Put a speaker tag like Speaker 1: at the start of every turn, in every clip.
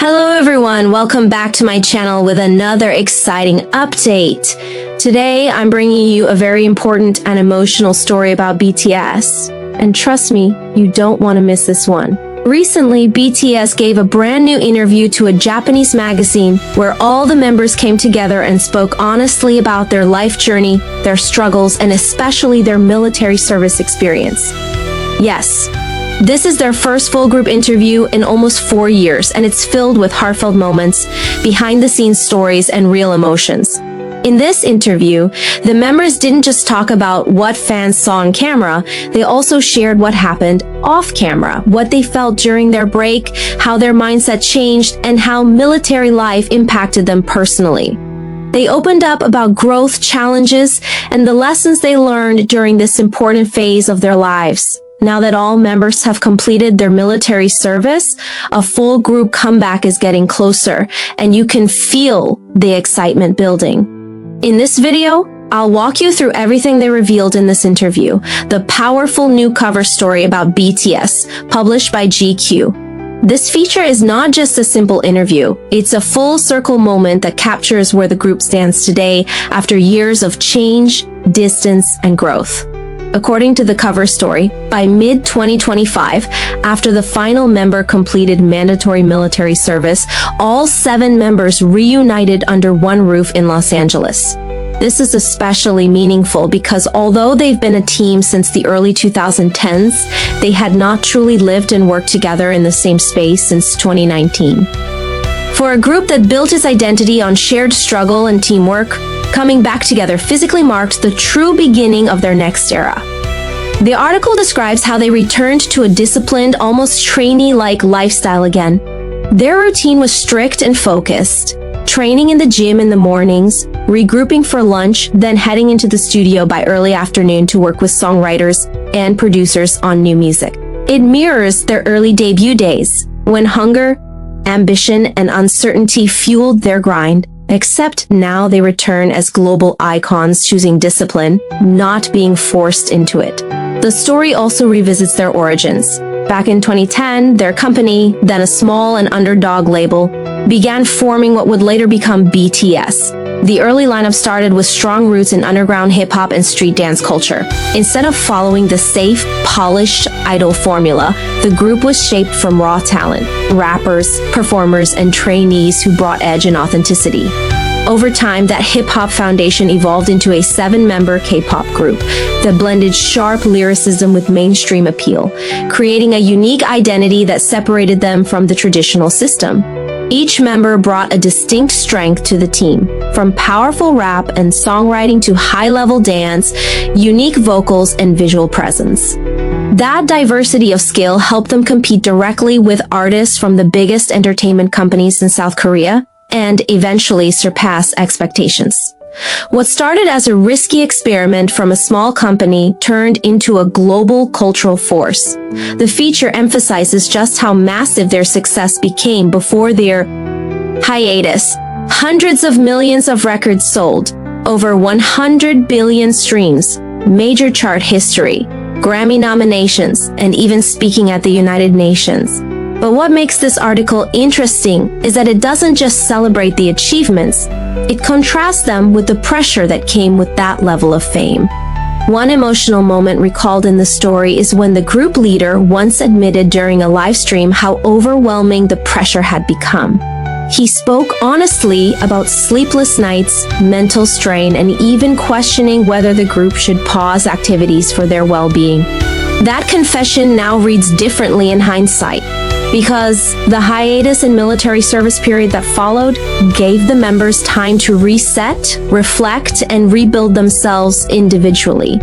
Speaker 1: Hello everyone, welcome back to my channel with another exciting update. Today I'm bringing you a very important and emotional story about BTS. And trust me, you don't want to miss this one. Recently, BTS gave a brand new interview to a Japanese magazine where all the members came together and spoke honestly about their life journey, their struggles, and especially their military service experience. Yes, this is their first full group interview in almost 4 years, and it's filled with heartfelt moments, behind-the-scenes stories, and real emotions. In this interview, the members didn't just talk about what fans saw on camera, they also shared what happened off camera, what they felt during their break, how their mindset changed, and how military life impacted them personally. They opened up about growth, challenges, and the lessons they learned during this important phase of their lives. Now that all members have completed their military service, a full group comeback is getting closer, and you can feel the excitement building. In this video, I'll walk you through everything they revealed in this interview, the powerful new cover story about BTS, published by GQ. This feature is not just a simple interview, it's a full circle moment that captures where the group stands today after years of change, distance, and growth. According to the cover story, by mid-2025, after the final member completed mandatory military service, all 7 members reunited under one roof in Los Angeles. This is especially meaningful because although they've been a team since the early 2010s, they had not truly lived and worked together in the same space since 2019. For a group that built its identity on shared struggle and teamwork, coming back together physically marked the true beginning of their next era. The article describes how they returned to a disciplined, almost trainee-like lifestyle again. Their routine was strict and focused, training in the gym in the mornings, regrouping for lunch, then heading into the studio by early afternoon to work with songwriters and producers on new music. It mirrors their early debut days, when hunger, ambition, and uncertainty fueled their grind. Except now they return as global icons, choosing discipline, not being forced into it. The story also revisits their origins. Back in 2010, their company, then a small and underdog label, began forming what would later become BTS. The early lineup started with strong roots in underground hip-hop and street dance culture. Instead of following the safe, polished idol formula, the group was shaped from raw talent, rappers, performers, and trainees who brought edge and authenticity. Over time, that hip-hop foundation evolved into a 7-member K-pop group that blended sharp lyricism with mainstream appeal, creating a unique identity that separated them from the traditional system. Each member brought a distinct strength to the team, from powerful rap and songwriting to high-level dance, unique vocals, and visual presence. That diversity of skill helped them compete directly with artists from the biggest entertainment companies in South Korea and eventually surpass expectations. What started as a risky experiment from a small company turned into a global cultural force. The feature emphasizes just how massive their success became before their hiatus. Hundreds of millions of records sold, over 100 billion streams, major chart history, Grammy nominations, and even speaking at the United Nations. But what makes this article interesting is that it doesn't just celebrate the achievements, it contrasts them with the pressure that came with that level of fame. One emotional moment recalled in the story is when the group leader once admitted during a live stream how overwhelming the pressure had become. He spoke honestly about sleepless nights, mental strain, and even questioning whether the group should pause activities for their well-being. That confession now reads differently in hindsight, because the hiatus and military service period that followed gave the members time to reset, reflect, and rebuild themselves individually.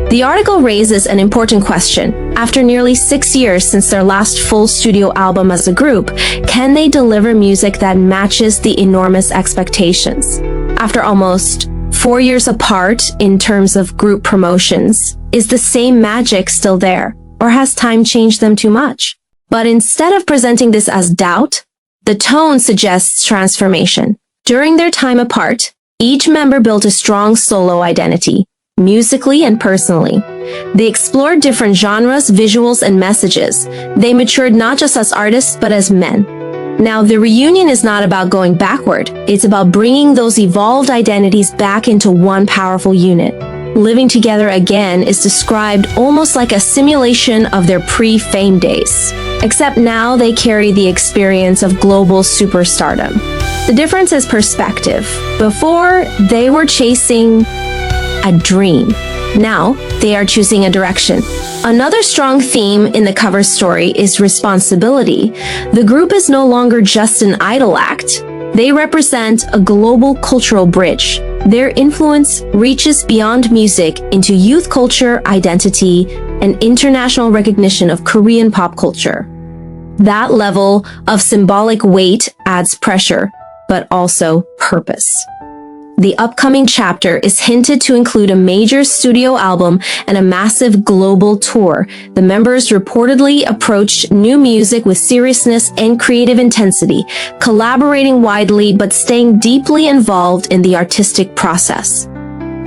Speaker 1: The article raises an important question. After nearly 6 years since their last full studio album as a group, can they deliver music that matches the enormous expectations? After almost 4 years apart in terms of group promotions, is the same magic still there, or has time changed them too much? But instead of presenting this as doubt, the tone suggests transformation. During their time apart, each member built a strong solo identity, musically and personally. They explored different genres, visuals, and messages. They matured not just as artists, but as men. Now, the reunion is not about going backward. It's about bringing those evolved identities back into one powerful unit. Living together again is described almost like a simulation of their pre-fame days. Except now they carry the experience of global superstardom. The difference is perspective. Before, they were chasing a dream. Now, they are choosing a direction. Another strong theme in the cover story is responsibility. The group is no longer just an idol act. They represent a global cultural bridge. Their influence reaches beyond music into youth culture, identity, and international recognition of Korean pop culture. That level of symbolic weight adds pressure, but also purpose. The upcoming chapter is hinted to include a major studio album and a massive global tour. The members reportedly approached new music with seriousness and creative intensity, collaborating widely but staying deeply involved in the artistic process.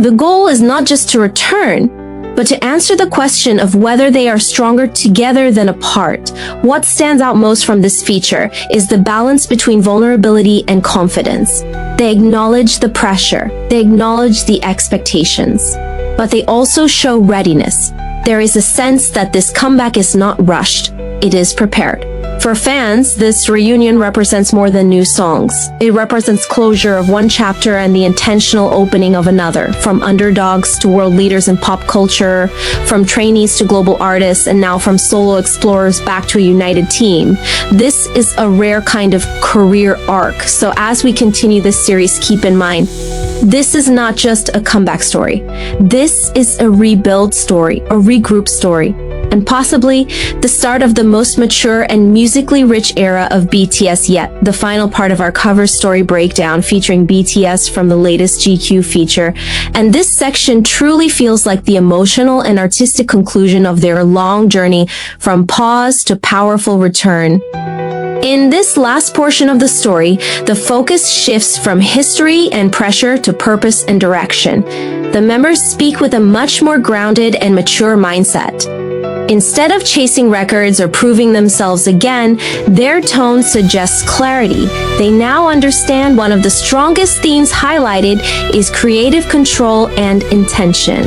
Speaker 1: The goal is not just to return, but to answer the question of whether they are stronger together than apart. What stands out most from this feature is the balance between vulnerability and confidence. They acknowledge the pressure, they acknowledge the expectations, but they also show readiness. There is a sense that this comeback is not rushed, it is prepared. For fans, this reunion represents more than new songs. It represents closure of one chapter and the intentional opening of another, from underdogs to world leaders in pop culture, from trainees to global artists, and now from solo explorers back to a united team. This is a rare kind of career arc, so as we continue this series, keep in mind, this is not just a comeback story. This is a rebuild story, a regroup story, and possibly the start of the most mature and musically rich era of BTS yet. The final part of our cover story breakdown featuring BTS from the latest GQ feature, and this section truly feels like the emotional and artistic conclusion of their long journey from pause to powerful return. In this last portion of the story, the focus shifts from history and pressure to purpose and direction. The members speak with a much more grounded and mature mindset. Instead of chasing records or proving themselves again, their tone suggests clarity. They now understand one of the strongest themes highlighted is creative control and intention.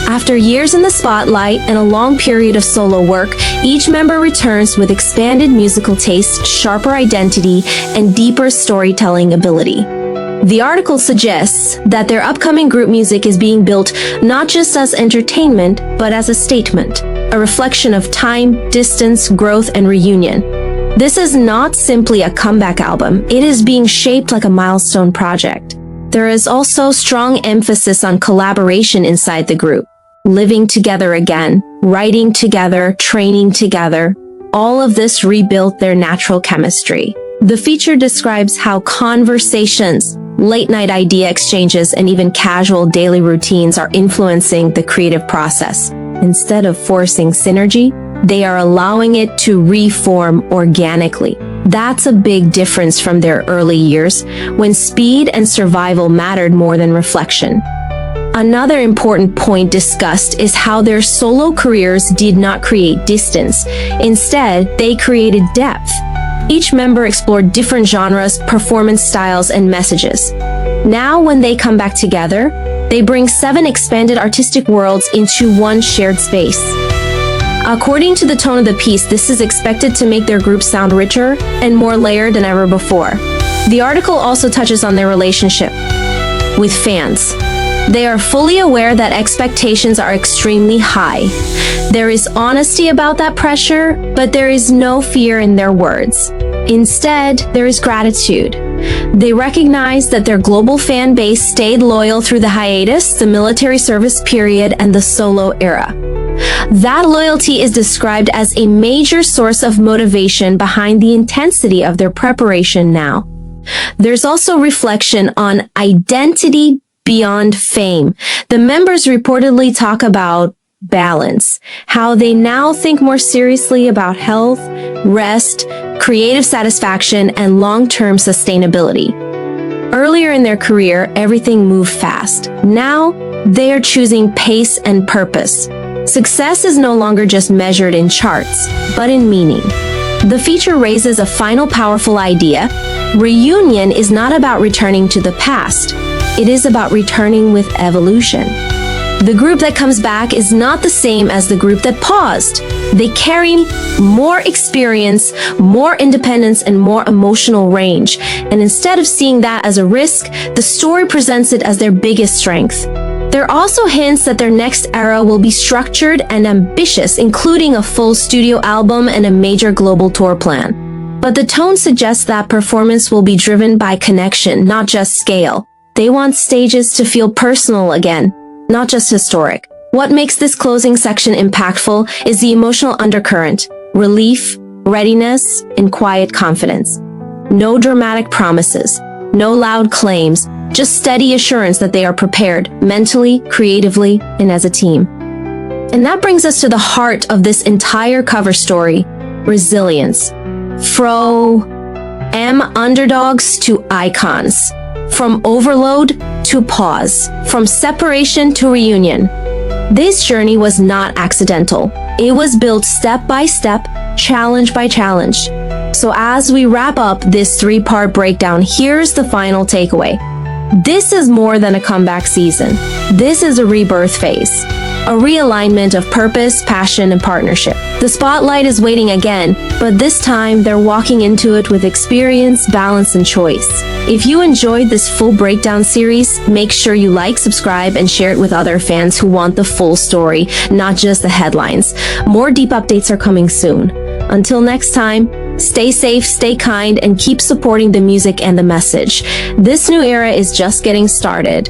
Speaker 1: After years in the spotlight and a long period of solo work, each member returns with expanded musical taste, sharper identity, and deeper storytelling ability. The article suggests that their upcoming group music is being built not just as entertainment, but as a statement, a reflection of time, distance, growth, and reunion. This is not simply a comeback album, it is being shaped like a milestone project. There is also strong emphasis on collaboration inside the group. Living together again, writing together, training together, all of this rebuilt their natural chemistry. The feature describes how conversations, late-night idea exchanges, and even casual daily routines are influencing the creative process. Instead of forcing synergy, they are allowing it to reform organically. That's a big difference from their early years, when speed and survival mattered more than reflection. Another important point discussed is how their solo careers did not create distance. Instead, they created depth. Each member explored different genres, performance styles, and messages. Now, when they come back together, they bring 7 expanded artistic worlds into one shared space. According to the tone of the piece, this is expected to make their group sound richer and more layered than ever before. The article also touches on their relationship with fans. They are fully aware that expectations are extremely high. There is honesty about that pressure, but there is no fear in their words. Instead, there is gratitude. They recognize that their global fan base stayed loyal through the hiatus, the military service period, and the solo era. That loyalty is described as a major source of motivation behind the intensity of their preparation now. There's also reflection on identity beyond fame. The members reportedly talk about balance, how they now think more seriously about health, rest, creative satisfaction, and long-term sustainability. Earlier in their career, everything moved fast. Now, they are choosing pace and purpose. Success is no longer just measured in charts, but in meaning. The feature raises a final powerful idea. Reunion is not about returning to the past. It is about returning with evolution. The group that comes back is not the same as the group that paused. They carry more experience, more independence, and more emotional range. And instead of seeing that as a risk, the story presents it as their biggest strength. There are also hints that their next era will be structured and ambitious, including a full studio album and a major global tour plan. But the tone suggests that performance will be driven by connection, not just scale. They want stages to feel personal again, not just historic. What makes this closing section impactful is the emotional undercurrent, relief, readiness, and quiet confidence. No dramatic promises, no loud claims, just steady assurance that they are prepared mentally, creatively, and as a team. And that brings us to the heart of this entire cover story, resilience. From underdogs to icons. From overload to pause. From separation to reunion. This journey was not accidental. It was built step by step, challenge by challenge. So as we wrap up this three-part breakdown, here's the final takeaway. This is more than a comeback season. This is a rebirth phase. A realignment of purpose, passion, and partnership. The spotlight is waiting again, but this time they're walking into it with experience, balance, and choice. If you enjoyed this full breakdown series, make sure you like, subscribe, and share it with other fans who want the full story, not just the headlines. More deep updates are coming soon. Until next time, stay safe, stay kind, and keep supporting the music and the message. This new era is just getting started.